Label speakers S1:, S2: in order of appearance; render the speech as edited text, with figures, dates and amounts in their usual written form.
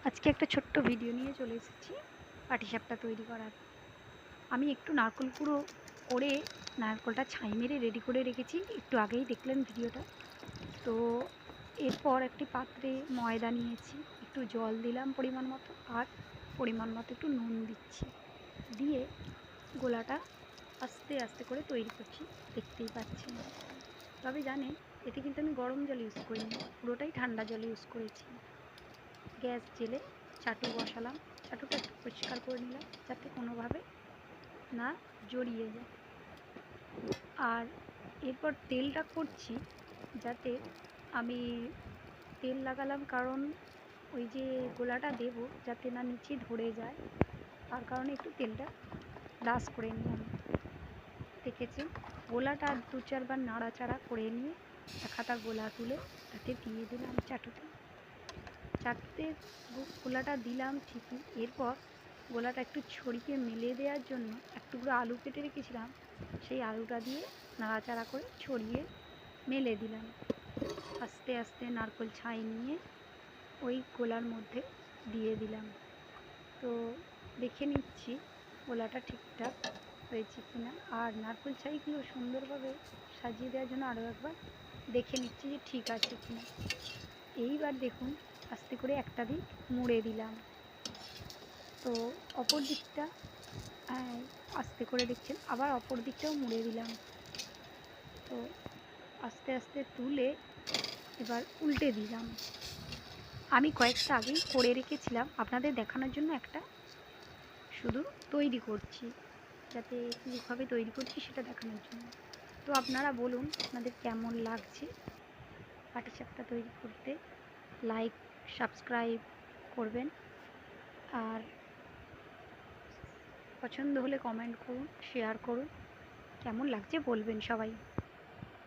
S1: আজকে একটা ছোট্ট ভিডিও নিয়ে চলে এসেছি পাটিসাপটা তৈরি করার। আমি একটু নারকেল কুড়ো করে নারকেলটা ছাই মেরে রেডি করে রেখেছি, একটু আগেই দেখলেন ভিডিওটা। তো এরপর একটি পাত্রে ময়দা নিয়েছি, একটু জল দিলাম পরিমাণ মতো, আর পরিমাণ মতো একটু নুন দিচ্ছি, দিয়ে গোলাটা আস্তে আস্তে করে তৈরি করছি। দেখতেই পাচ্ছেন। তবে জানেন, এতে কিন্তু আমি গরম জল ইউজ করিনি, পুরোটাই ঠান্ডা জল ইউজ করেছি। গ্যাস জেলে চাটু বসালাম, চাটুটা একটু পরিষ্কার করে নিলাম যাতে কোনোভাবে না জড়িয়ে যায়। আর এরপর তেলটা করছি যাতে আমি তেল লাগালাম, কারণ ওই যে গোলাটা দেব যাতে না নিচে ধরে যায়, তার কারণে একটু তেলটা ব্রাশ করে নিলাম। দেখেছেন, গোলাটা দু চারবার নাড়াচাড়া করে নিয়ে এক হাতা গোলা তুলে তাতে দিয়ে দিলাম চাটুতে। চাটুতে গোলাটা দিলাম ঠিকই। এরপর গোলাটা একটু ছড়িয়ে মেলে দেওয়ার জন্য এক টুকরো আলু কেটে রেখেছিলাম, সেই আলুটা দিয়ে নাড়াচাড়া করে ছড়িয়ে মেলে দিলাম। আস্তে আস্তে নারকেল ছাই নিয়ে ওই গোলার মধ্যে দিয়ে দিলাম। তো দেখে নিচ্ছি গোলাটা ঠিকঠাক হয়েছে কিনা, আর নারকেল ছাইগুলো সুন্দরভাবে সাজিয়ে দেওয়ার জন্য আরও একবার দেখে নিচ্ছি যে ঠিক আছে কিনা। এইবার দেখুন, আস্তে করে একটা দিক মুড়ে দিলাম। তো অপর দিকটা আস্তে করে দেখছেন, আবার অপর দিকটাও মুড়ে দিলাম। তো আস্তে আস্তে তুলে এবার উল্টে দিলাম। আমি কয়েকটা আগেই করে রেখেছিলাম, আপনাদের দেখানোর জন্য একটা শুধু তৈরি করছি, যাতে কীভাবে তৈরি করছি সেটা দেখানোর জন্য। তো আপনারা বলুন আপনাদের কেমন লাগছে পাটিসাপটা তৈরি করতে। লাইক সাবস্ক্রাইব করবেন, আর পছন্দ হলে কমেন্ট করুন, শেয়ার করুন, কেমন লাগছে বলবেন সবাই।